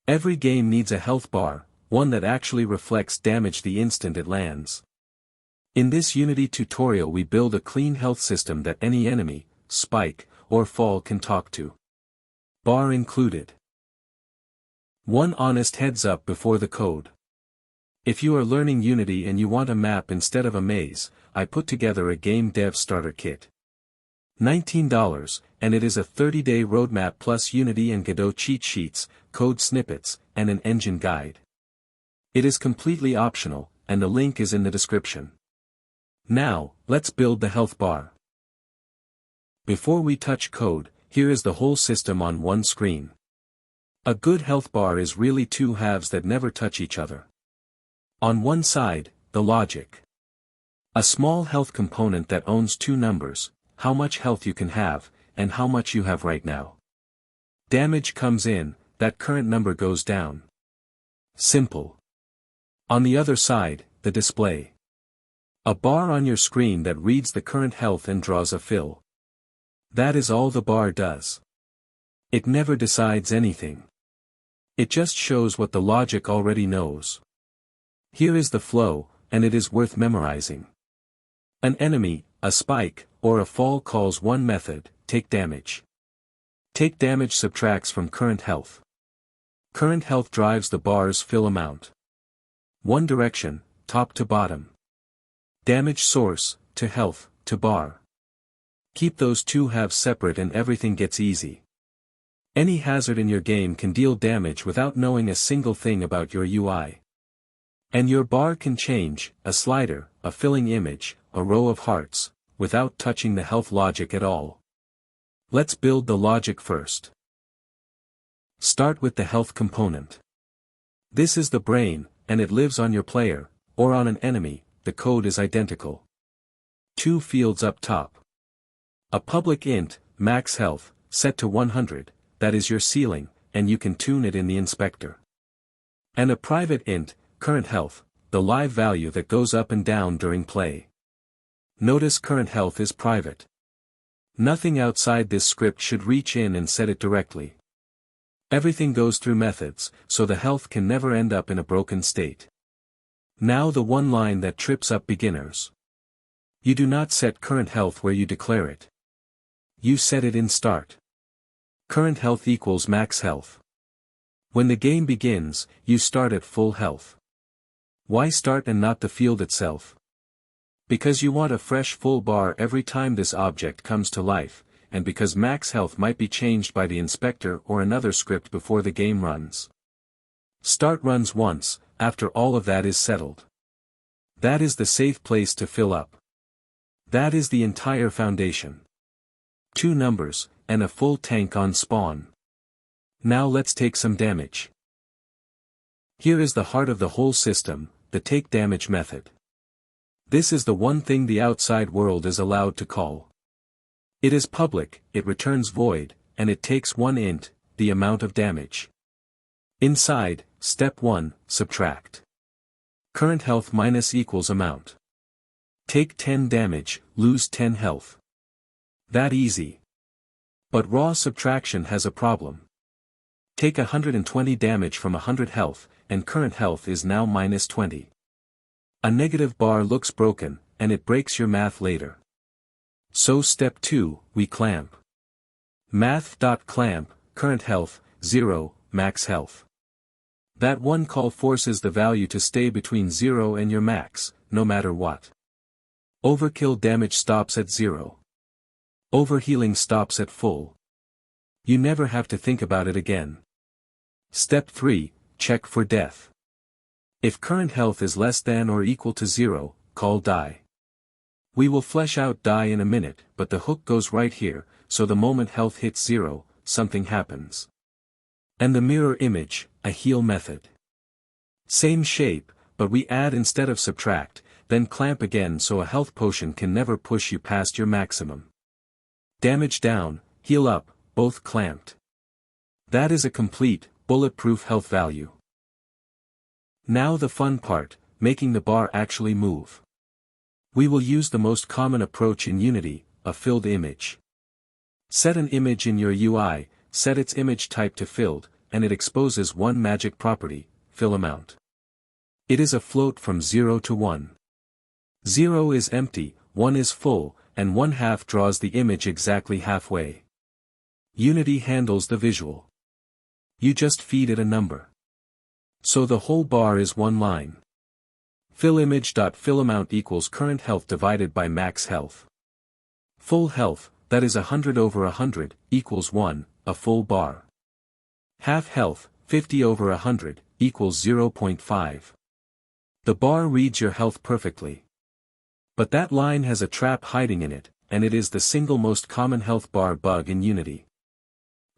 Every game needs a health bar, one that actually reflects damage the instant it lands. In this Unity tutorial we build a clean health system that any enemy, spike, or fall can talk to. Bar included. One honest heads up before the code. If you are learning Unity and you want a map instead of a maze, I put together a game dev starter kit. $19, and it is a 30-day roadmap plus Unity and Godot cheat sheets, code snippets, and an engine guide. It is completely optional, and the link is in the description. Now, let's build the health bar. Before we touch code, here is the whole system on one screen. A good health bar is really two halves that never touch each other. On one side, the logic. A small health component that owns two numbers, how much health you can have, and how much you have right now. Damage comes in, that current number goes down. Simple. On the other side, the display. A bar on your screen that reads the current health and draws a fill. That is all the bar does. It never decides anything. It just shows what the logic already knows. Here is the flow, and it is worth memorizing. An enemy, a spike, or a fall calls one method, TakeDamage. TakeDamage subtracts from current health. Current health drives the bar's fill amount. One direction, top to bottom. Damage source, to health, to bar. Keep those two halves separate and everything gets easy. Any hazard in your game can deal damage without knowing a single thing about your UI. And your bar can change, a slider, a filling image, a row of hearts, without touching the health logic at all. Let's build the logic first. Start with the health component. This is the brain, and it lives on your player, or on an enemy. The code is identical. Two fields up top. A public int, maxHealth, set to 100, that is your ceiling, and you can tune it in the inspector. And a private int, currentHealth, the live value that goes up and down during play. Notice currentHealth is private. Nothing outside this script should reach in and set it directly. Everything goes through methods, so the health can never end up in a broken state. Now the one line that trips up beginners. You do not set currentHealth where you declare it. You set it in start. CurrentHealth equals maxHealth. When the game begins, you start at full health. Why start and not the field itself? Because you want a fresh full bar every time this object comes to life, and because maxHealth might be changed by the inspector or another script before the game runs. Start runs once, after all of that is settled. That is the safe place to fill up. That is the entire foundation. Two numbers, and a full tank on spawn. Now let's take some damage. Here is the heart of the whole system, the TakeDamage method. This is the one thing the outside world is allowed to call. It is public, it returns void, and it takes one int, the amount of damage. Inside, step 1, subtract. Current health minus equals amount. Take 10 damage, lose 10 health. That easy. But raw subtraction has a problem. Take 120 damage from 100 health, and current health is now minus 20. A negative bar looks broken, and it breaks your math later. So step 2, we clamp. Mathf.Clamp, current health, 0, max health. That one call forces the value to stay between 0 and your max, no matter what. Overkill damage stops at 0. Overhealing stops at full. You never have to think about it again. Step 3, check for death. If current health is less than or equal to 0, call die. We will flesh out die in a minute, but the hook goes right here, so the moment health hits 0, something happens. And the mirror image, a heal method. Same shape, but we add instead of subtract, then clamp again so a health potion can never push you past your maximum. Damage down, heal up, both clamped. That is a complete, bulletproof health value. Now the fun part, making the bar actually move. We will use the most common approach in Unity, a filled image. Set an image in your UI, set its image type to filled, and it exposes one magic property, fillAmount. It is a float from 0 to 1. 0 is empty, 1 is full, and 1/2 draws the image exactly halfway. Unity handles the visual. You just feed it a number. So the whole bar is one line. FillImage.fillAmount equals currentHealth divided by maxHealth. Full health, that is 100 over 100, equals 1, a full bar. Half health, 50 over 100, equals 0.5. The bar reads your health perfectly. But that line has a trap hiding in it, and it is the single most common health bar bug in Unity.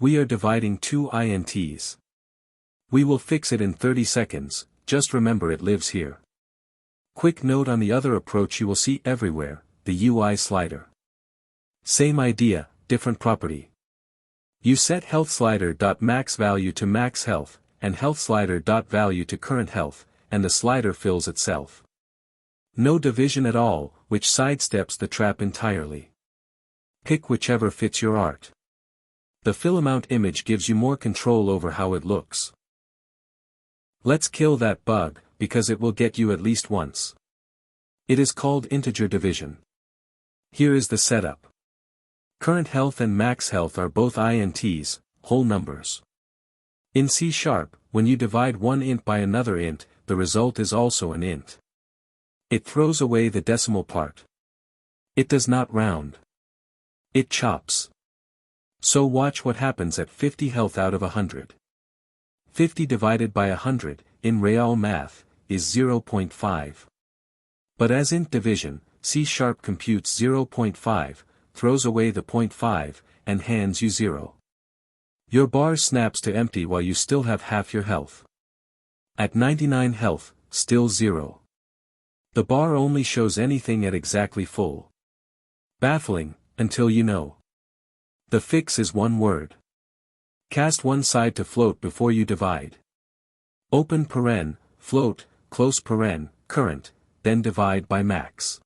We are dividing two ints. We will fix it in 30 seconds, just remember it lives here. Quick note on the other approach you will see everywhere, the UI slider. Same idea, different property. You set health slider.max value to max health, and health slider.value to current health, and the slider fills itself. No division at all, which sidesteps the trap entirely. Pick whichever fits your art. The fillAmount image gives you more control over how it looks. Let's kill that bug, because it will get you at least once. It is called integer division. Here is the setup. currentHealth and maxHealth are both ints, whole numbers. In C#, when you divide one int by another int, the result is also an int. It throws away the decimal part. It does not round. It chops. So watch what happens at 50 health out of 100. 50 divided by 100, in real math, is 0.5. But as int division, C# computes 0.5, throws away the 0.5, and hands you 0. Your bar snaps to empty while you still have half your health. At 99 health, still 0. The bar only shows anything at exactly full. Baffling, until you know. The fix is one word. Cast one side to float before you divide. Open paren, float, close paren, current, then divide by max.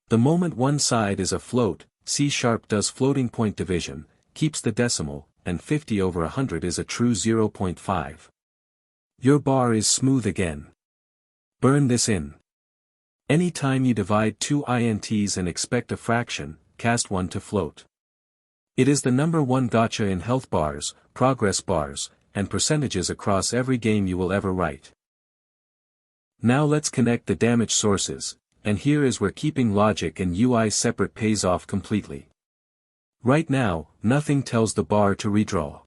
The moment one side is a float, C# does floating point division, keeps the decimal, and 50 over 100 is a true 0.5. Your bar is smooth again. Burn this in. Any time you divide two ints and expect a fraction, cast one to float. It is the number one gotcha in health bars, progress bars, and percentages across every game you will ever write. Now let's connect the damage sources, and here is where keeping logic and UI separate pays off completely. Right now, nothing tells the bar to redraw.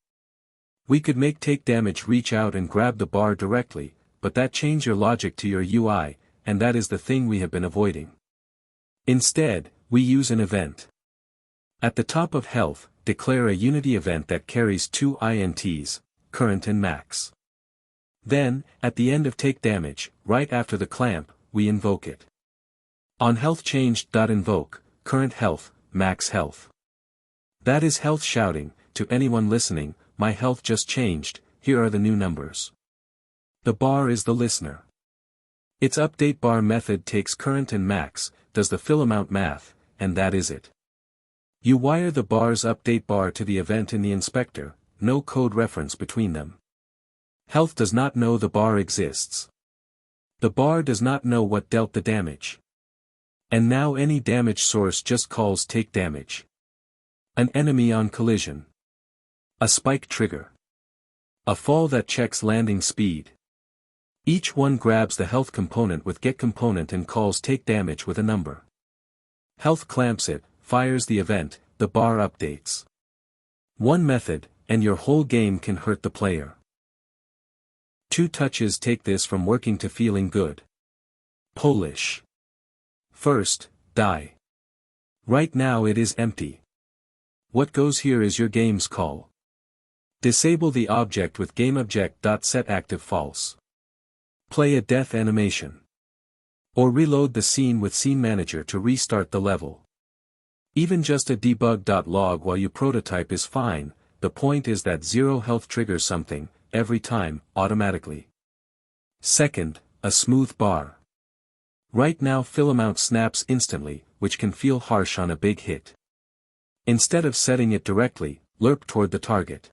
We could make TakeDamage reach out and grab the bar directly, but that changes your logic to your UI, and that is the thing we have been avoiding. Instead, we use an event. At the top of health, declare a Unity event that carries two ints, current and max. Then, at the end of TakeDamage, right after the clamp, we invoke it. On healthChanged.invoke, currentHealth, maxHealth. That is health shouting, to anyone listening, my health just changed, here are the new numbers. The bar is the listener. Its update bar method takes current and max, does the fillAmount math, and that is it. You wire the bar's update bar to the event in the inspector, no code reference between them. Health does not know the bar exists. The bar does not know what dealt the damage. And now any damage source just calls TakeDamage. An enemy on collision. A spike trigger. A fall that checks landing speed. Each one grabs the health component with getComponent and calls TakeDamage with a number. Health clamps it, fires the event, the bar updates. One method, and your whole game can hurt the player. 2 touches take this from working to feeling good. Polish. First, die. Right now it is empty. What goes here is your game's call. Disable the object with gameObject.setActiveFalse. Play a death animation. Or reload the scene with Scene Manager to restart the level. Even just a debug.log while you prototype is fine, the point is that 0 health triggers something, every time, automatically. Second, a smooth bar. Right now fillAmount snaps instantly, which can feel harsh on a big hit. Instead of setting it directly, lerp toward the target.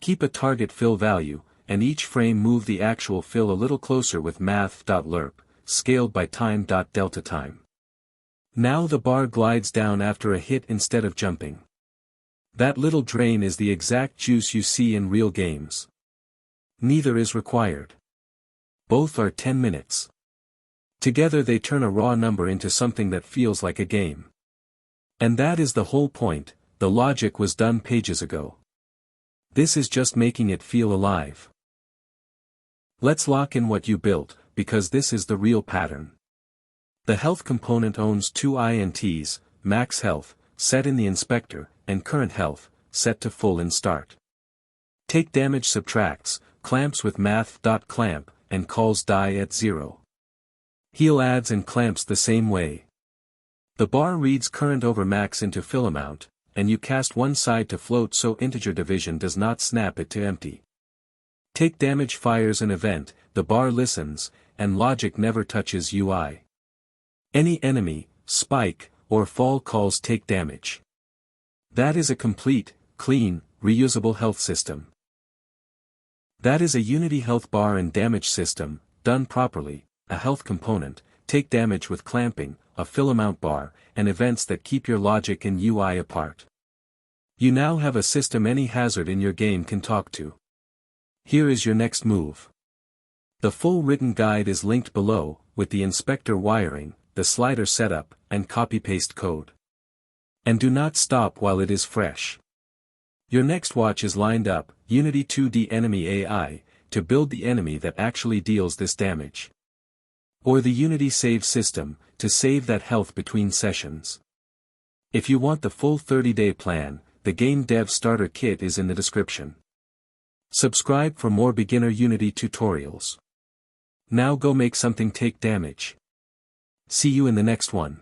Keep a target fill value, and each frame move the actual fill a little closer with Mathf.Lerp, scaled by time.delta time. Now the bar glides down after a hit instead of jumping. That little drain is the exact juice you see in real games. Neither is required. Both are 10 minutes. Together they turn a raw number into something that feels like a game. And that is the whole point, the logic was done pages ago. This is just making it feel alive. Let's lock in what you built, because this is the real pattern. The health component owns two ints, maxHealth, set in the inspector, and currentHealth, set to full in start. TakeDamage subtracts, clamps with Mathf.Clamp, and calls die at 0. Heal adds and clamps the same way. The bar reads current over max into fillAmount, and you cast one side to float so integer division does not snap it to empty. TakeDamage fires an event, the bar listens, and logic never touches UI. Any enemy, spike, or fall calls TakeDamage. That is a complete, clean, reusable health system. That is a Unity health bar and damage system, done properly, a health component, TakeDamage with clamping, a fillAmount bar, and events that keep your logic and UI apart. You now have a system any hazard in your game can talk to. Here is your next move. The full written guide is linked below, with the inspector wiring, the slider setup, and copy-paste code. And do not stop while it is fresh. Your next watch is lined up, Unity 2D Enemy AI, to build the enemy that actually deals this damage. Or the Unity save system, to save that health between sessions. If you want the full 30-day plan, the gamedev starter kit is in the description. Subscribe for more beginner Unity tutorials. Now go make something take damage. See you in the next one.